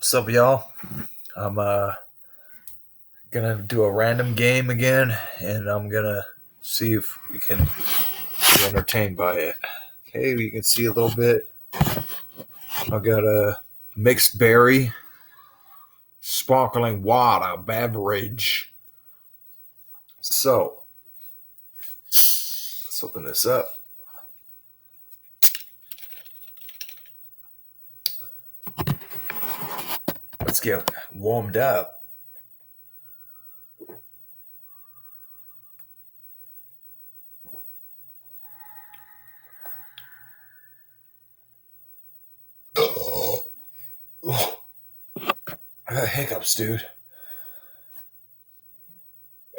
What's up, y'all? I'm gonna do a random game again, and I'm gonna see if we can be entertained by it. Okay, you can see a little bit. I got a mixed berry sparkling water beverage. So let's open this up. Let's get warmed up. I got hiccups, dude.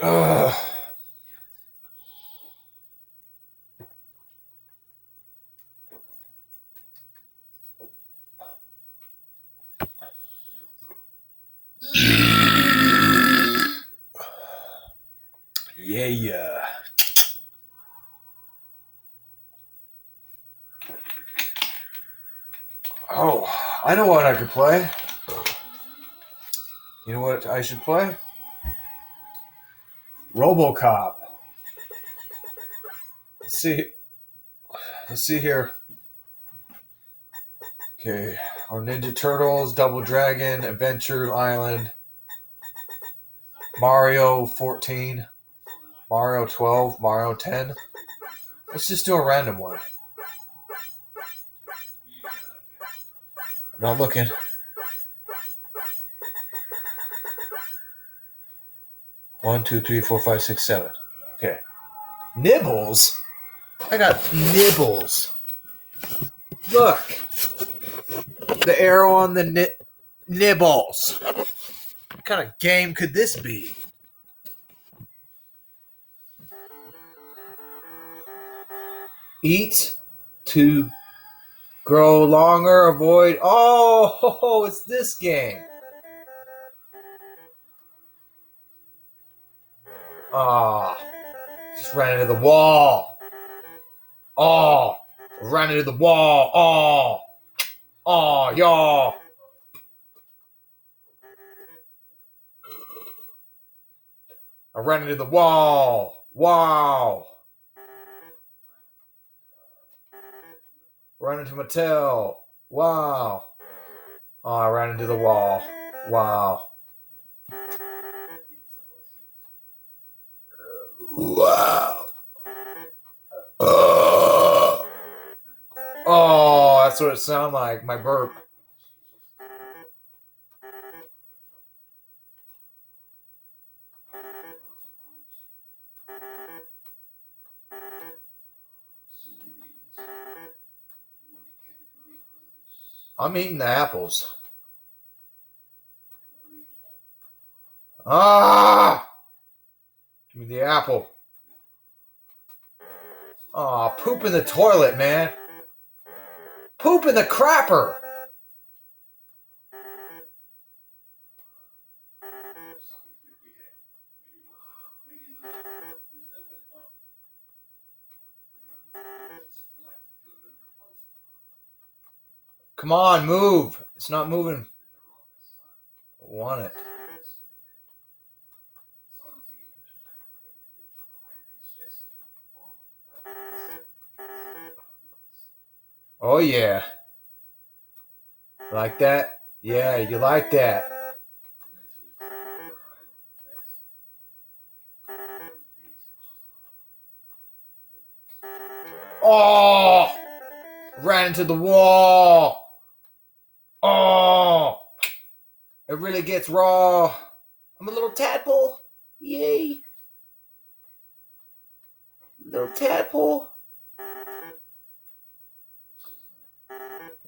Ugh. Yeah. Oh, I know what I could play. You know what I should play? RoboCop. Let's see. Let's see here. Okay, or Ninja Turtles, Double Dragon, Adventure Island, Mario 14, Mario 12, Mario 10. Let's just do a random one. I'm not looking. One, two, three, four, five, six, seven. Okay. Nibbles? I got nibbles. Look. The arrow on the nibbles. What kind of game could this be? Eat to grow longer, avoid. Oh, it's this game. Ah, just ran into the wall. Oh, ran into the wall. Oh, y'all. I ran into the wall. Wow. Ran into Mattel. Wow. Oh, I ran into the wall. Wow. Wow. Oh, that's what it sounded like. My burp. I'm eating the apples. Ah! Give me the apple. Oh, poop in the toilet, man. Poop in the crapper. Come on, move. It's not moving. I want it. Oh, yeah. Like that? Yeah, you like that. Oh! Ran into the wall. Oh! It really gets raw. I'm a little tadpole. Yay. Little tadpole.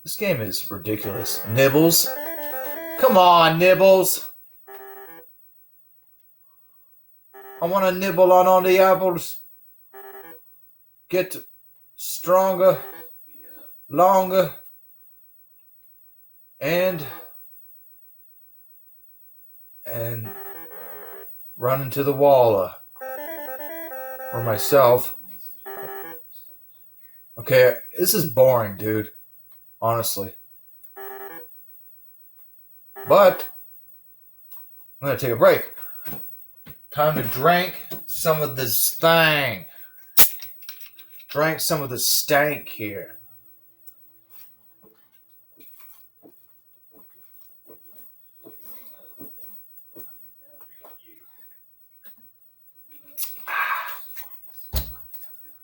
This game is ridiculous. Nibbles. Come on, Nibbles. I want to nibble on all the apples. Get stronger, longer, and run into the wall or myself. Okay, this is boring, dude. Honestly. But I'm going to take a break. Time to drink some of this thing. Drank some of the stank here.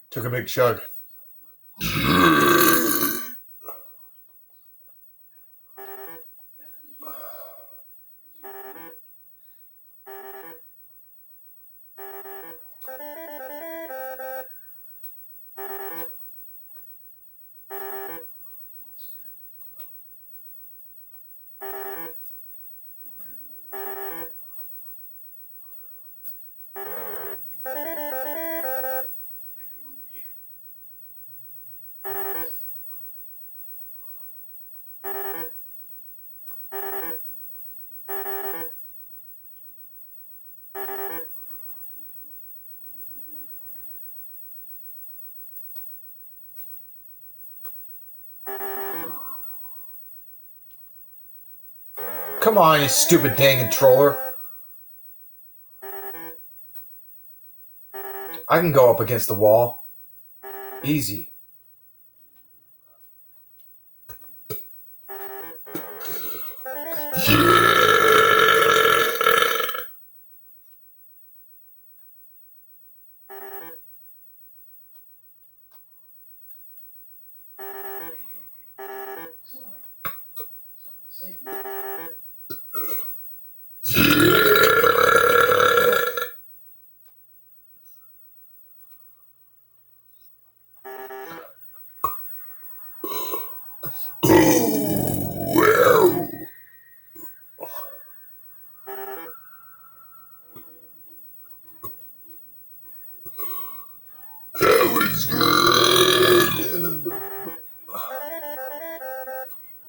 Took a big chug. Come on, you stupid dang controller. I can go up against the wall. Easy.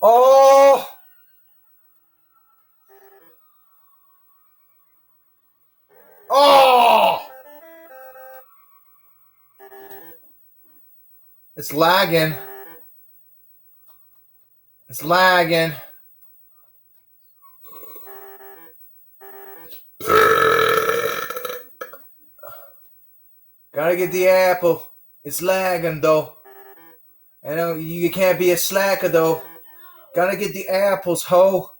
Oh! Oh! It's lagging. It's lagging. Gotta get the apple. It's lagging though. And you can't be a slacker though. Gotta get the apples, ho.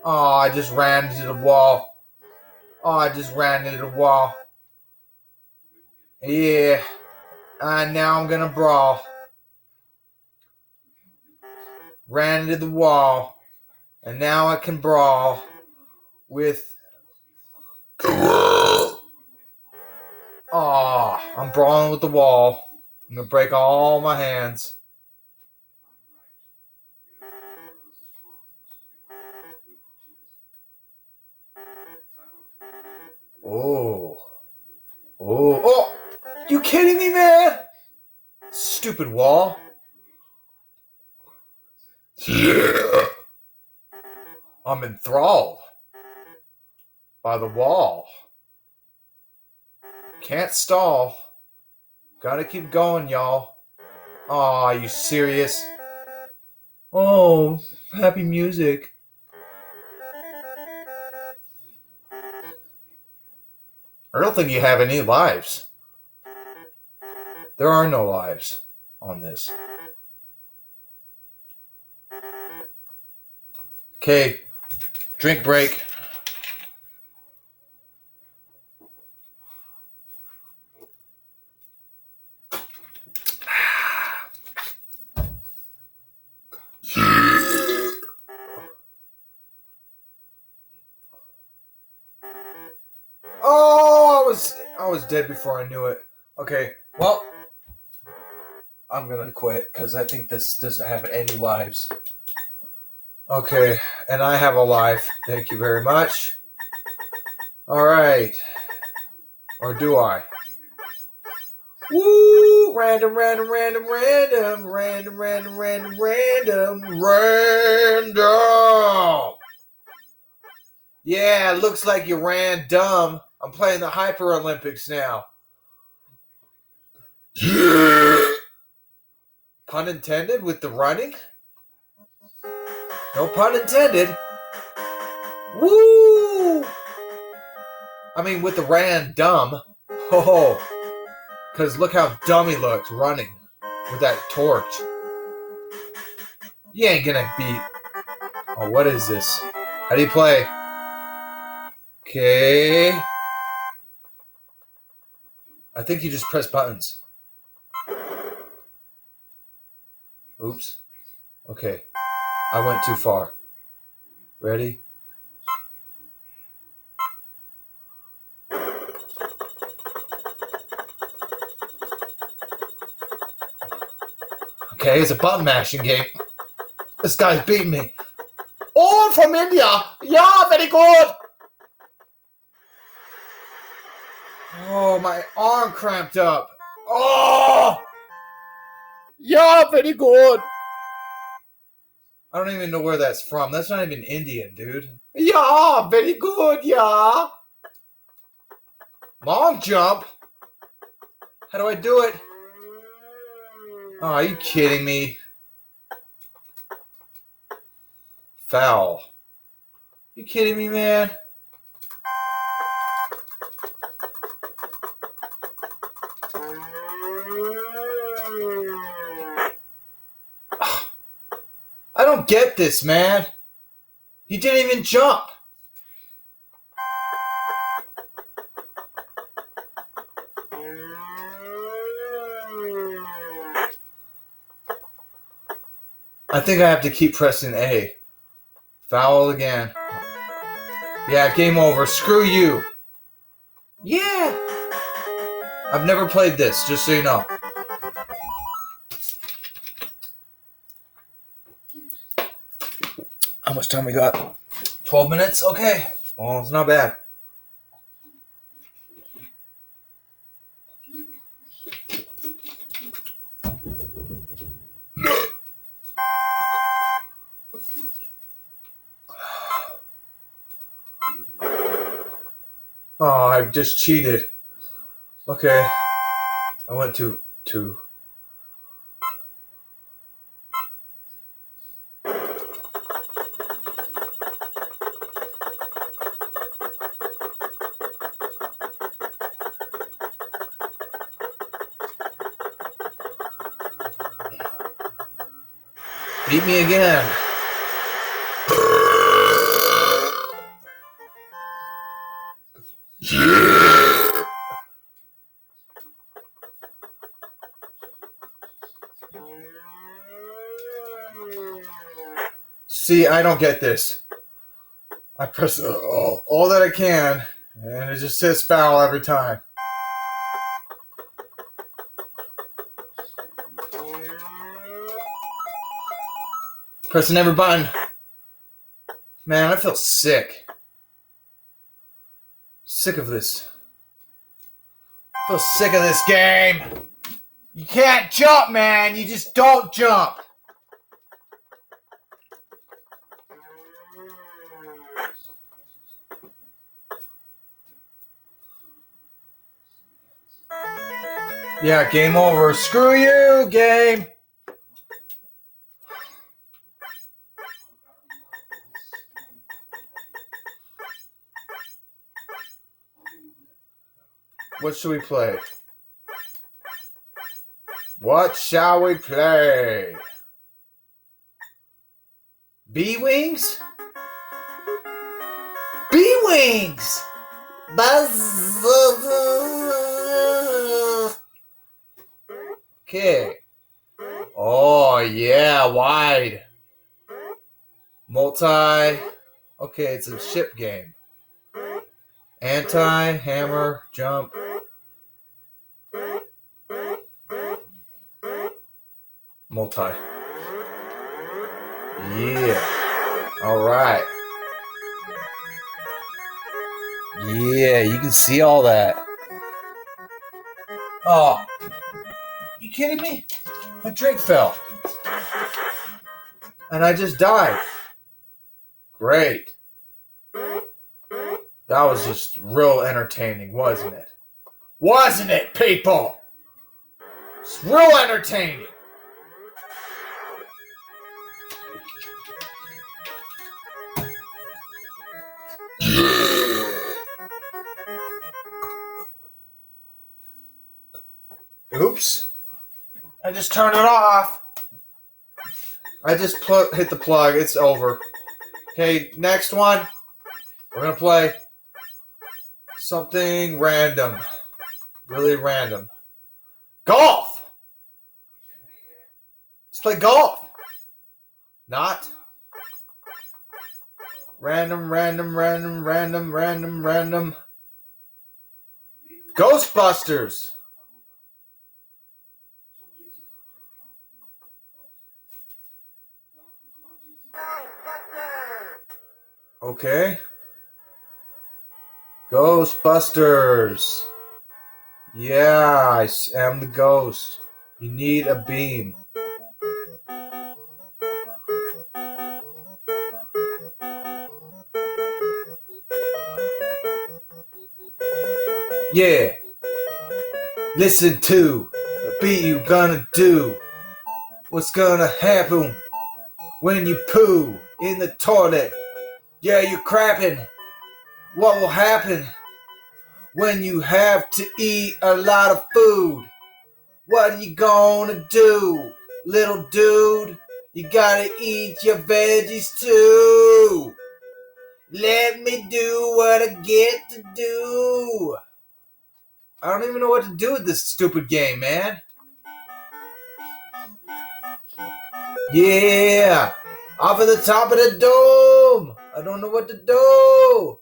Oh, I just ran into the wall. Oh, I just ran into the wall. Yeah. And now I'm gonna brawl. Ran into the wall. And now I can brawl with... Oh, I'm brawling with the wall. I'm gonna break all my hands. Oh. Oh. Oh! You kidding me, man? Stupid wall. Yeah. I'm enthralled by the wall. Can't stall. Gotta keep going, y'all. Aw, are you serious? Oh, happy music. I don't think you have any lives. There are no lives on this. Okay, drink break. Oh, I was dead before I knew it. Okay, well, I'm gonna quit because I think this doesn't have any lives. Okay, and I have a life. Thank you very much. All right, or do I? Woo! Random. Yeah, it looks like you ran dumb. I'm playing the Hyper Olympics now. Yeah. Pun intended with the running? No pun intended. Woo! I mean, with the ran dumb. Oh, because look how dumb he looked running with that torch. You ain't gonna beat. Oh, what is this? How do you play? Okay. I think you just press buttons. Oops. Okay. I went too far. Ready? Okay, it's a button mashing game. This guy's beating me. Oh, from India. Yeah, very good. Oh, my arm cramped up. Oh! Yeah, very good. I don't even know where that's from. That's not even Indian, dude. Yeah, very good, yeah. Long jump? How do I do it? Oh, are you kidding me? Foul. You kidding me, man? I don't get this, man. He didn't even jump. I think I have to keep pressing A. Foul again. Yeah, game over. Screw you. Yeah. I've never played this, just so you know. How much time we got? 12 minutes? Okay. Well, it's not bad. Oh, I just cheated. Okay. I went to beat me again. See, I don't get this. I press all that I can, and it just says foul every time. Pressing every button. Man, I feel sick. Sick of this. I feel sick of this game. You can't jump, man. You just don't jump. Yeah, game over. Screw you, game. What should we play? What shall we play? B-Wings? B-Wings! Buzz. Okay. Oh, yeah, wide. Multi. Okay, it's a ship game. Anti, hammer, jump. Multi. Yeah. All right. Yeah, you can see all that. Oh. You kidding me? My drink fell. And I just died. Great. That was just real entertaining, wasn't it? Wasn't it, people? It's real entertaining. Oops. I just turned it off. I just hit the plug. It's over. Okay, next one. We're going to play something random. Really random. Golf! Let's play golf. Not. Random. Ghostbusters. Okay. Ghostbusters. Yeah, I am the ghost. You need a beam. Yeah. Listen to the beat you gonna do. What's gonna happen when you poo in the toilet? Yeah, you're crapping. What will happen when you have to eat a lot of food? What are you gonna do, little dude? You gotta eat your veggies too. Let me do what I get to do. I don't even know what to do with this stupid game, man. Yeah, off of the top of the dome. I don't know what to do.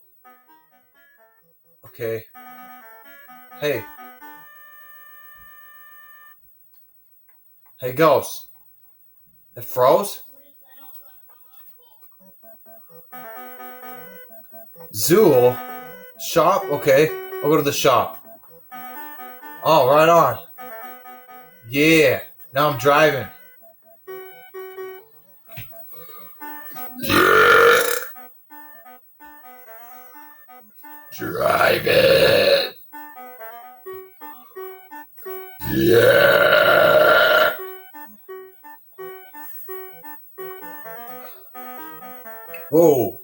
Okay. Hey. Hey, Ghost. It froze? Zool? Shop? Okay. I'll go to the shop. Oh, right on. Yeah. Now I'm driving. Yeah. Driving. Yeah. Whoa.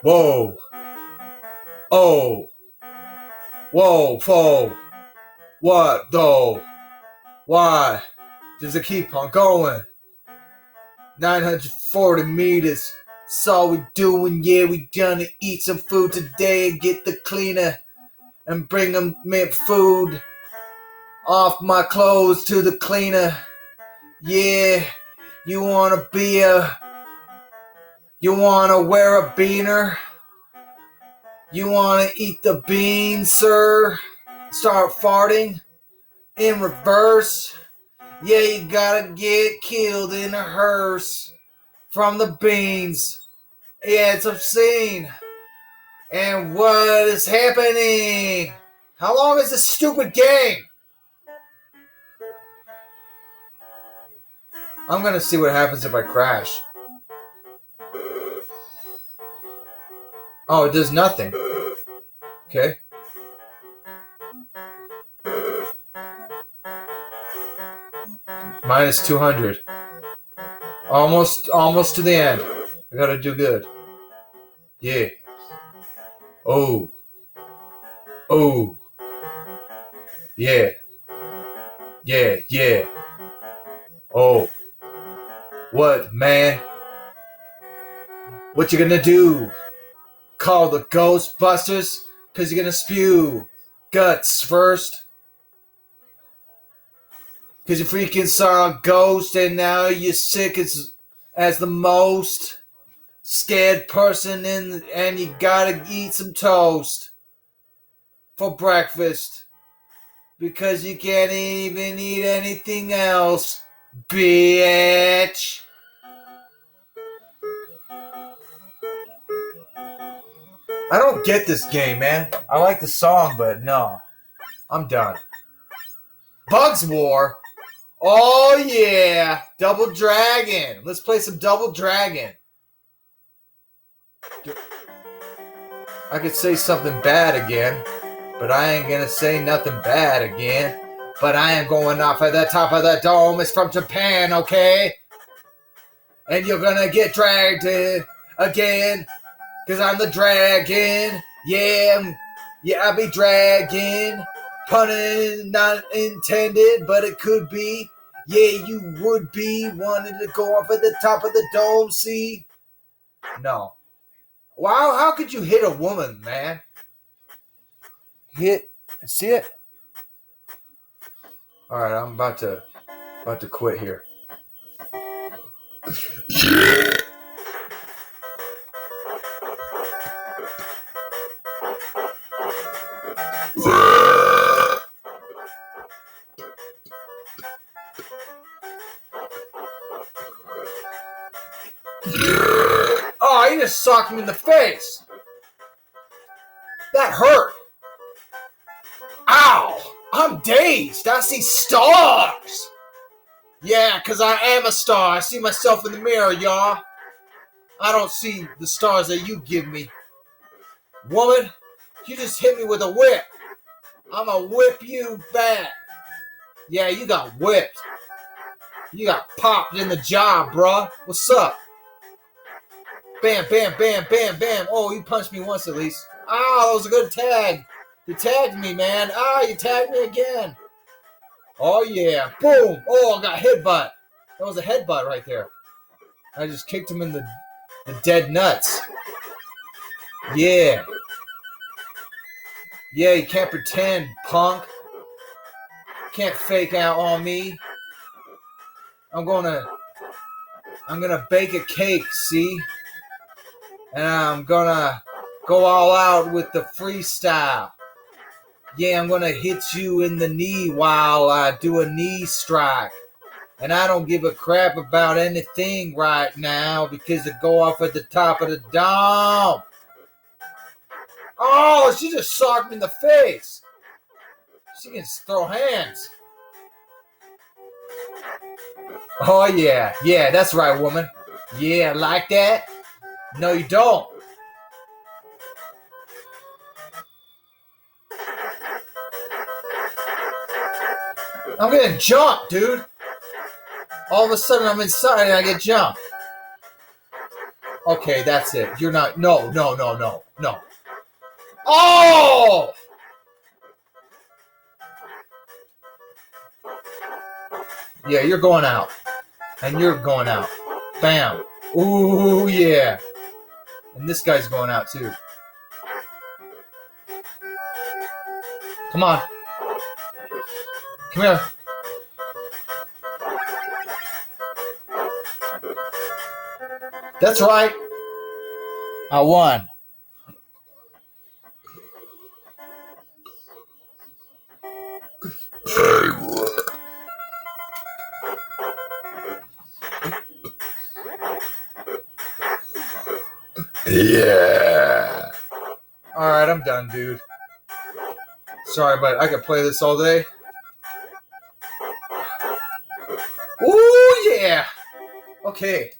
Whoa. Oh. Whoa. Whoa. What though? Why does it keep on going? 940 meters. That's all we doing. Yeah, we gonna eat some food today and get the cleaner and bring them food off my clothes to the cleaner. Yeah, you wanna wear a beaner? You wanna eat the beans, sir? Start farting in reverse? Yeah, you gotta get killed in a hearse from the beans. Yeah, it's obscene. And what is happening? How long is this stupid game? I'm gonna see what happens if I crash. Oh, it does nothing. Okay. Minus 200. Almost to the end. I gotta do good. Yeah. Oh. Oh. Yeah. Yeah, yeah. Oh. What, man? What you gonna do? Call the Ghostbusters? Cause you're gonna spew guts first? Cause you freaking saw a ghost and now you're sick as the most scared person and you gotta eat some toast for breakfast. Because you can't even eat anything else, bitch. I don't get this game, man. I like the song, but no. I'm done. Bugs War? Oh, yeah. Double Dragon. Let's play some Double Dragon. I could say something bad again, but I ain't gonna say nothing bad again. But I am going off at the top of the dome. It's from Japan, okay? And you're gonna get dragged in again. Cause I'm the dragon. Yeah, I'll be dragging. Pun not intended, but it could be. Yeah, you would be wanting to go off at the top of the dome, see? No. Wow, how could you hit a woman, man? Hit, see it? All right, I'm about to quit here. Oh, you just socked me in the face. That hurt. Ow! I'm dazed. I see stars. Yeah, because I am a star. I see myself in the mirror, y'all. I don't see the stars that you give me. Woman, you just hit me with a whip. I'm going to whip you back. Yeah, you got whipped. You got popped in the jaw, bruh. What's up? Bam, bam, bam, bam, bam. Oh, you punched me once at least. Oh, that was a good tag. You tagged me, man. You tagged me again. Oh, yeah. Boom. Oh, I got headbutt. That was a headbutt right there. I just kicked him in the dead nuts. Yeah. Yeah, you can't pretend, punk. Can't fake out on me. I'm gonna bake a cake, see? And I'm gonna go all out with the freestyle. Yeah, I'm gonna hit you in the knee while I do a knee strike. And I don't give a crap about anything right now because it go off at the top of the dome. Oh, she just socked me in the face. She can throw hands. Oh, yeah. Yeah, that's right, woman. Yeah, like that? No, you don't. I'm getting jumped, dude. All of a sudden, I'm inside and I get jumped. Okay, that's it. You're not. No. Oh! Yeah, you're going out. And you're going out. Bam. Ooh, yeah. And this guy's going out, too. Come on. Come here. That's right. I won. Yeah. All right, I'm done, dude. Sorry, but I could play this all day. Ooh, yeah. Okay.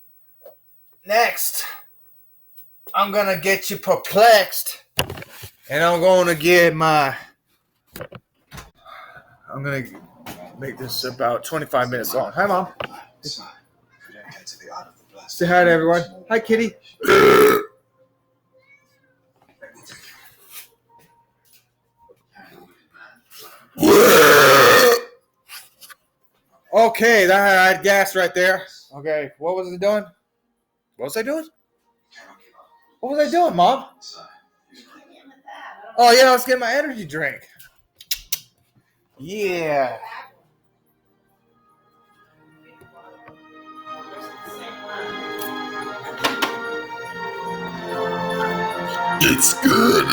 Next, I'm going to get you perplexed. And I'm going to get my... I'm going to make this about 25 minutes long. Hi, Mom. Say hi to everyone. Hi, kitty. Okay, that had gas right there. Okay, what was it doing? What was I doing? What was I doing, Mom? Oh, yeah, I was getting my energy drink. Yeah. It's good.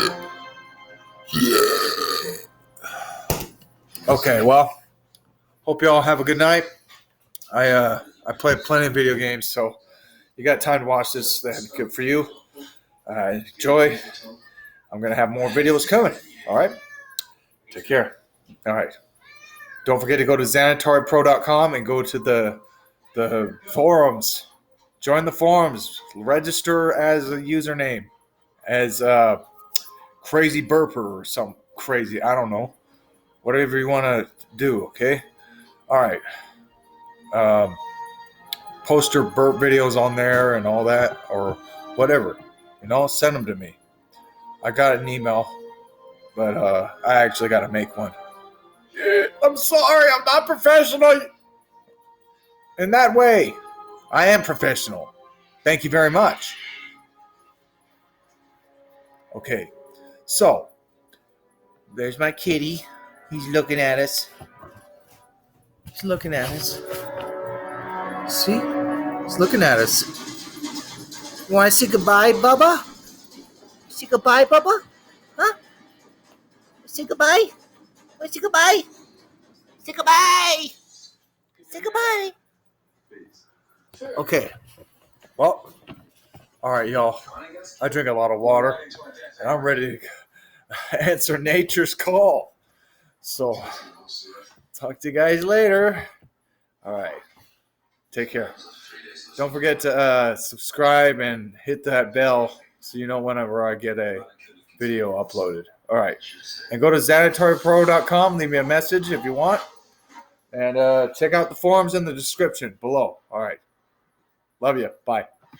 Yeah. Okay, well, hope you all have a good night. I play plenty of video games, so you got time to watch this. That'd be good for you. Enjoy. I'm going to have more videos coming. All right? Take care. All right. Don't forget to go to xanataripro.com and go to the forums. Join the forums. Register as a username. As Crazy Burper or some crazy. I don't know. Whatever you want to do, okay? All right. Post your burp videos on there and all that or whatever. Send them to me. I got an email, but I actually got to make one. I'm sorry, I'm not professional in that way. I am professional. Thank you very much. Okay, so there's my kitty. He's looking at us. He's looking at us. See? He's looking at us. You want to say goodbye, Bubba? Say goodbye, Bubba? Huh? Say goodbye? Want to say goodbye? Say goodbye. Say goodbye. Okay. Well, all right, y'all. I drink a lot of water, and I'm ready to answer nature's call. So, talk to you guys later. All right. Take care. Don't forget to subscribe and hit that bell so you know whenever I get a video uploaded. All right. And go to xanatoriepro.com. Leave me a message if you want. And check out the forums in the description below. All right. Love you. Bye.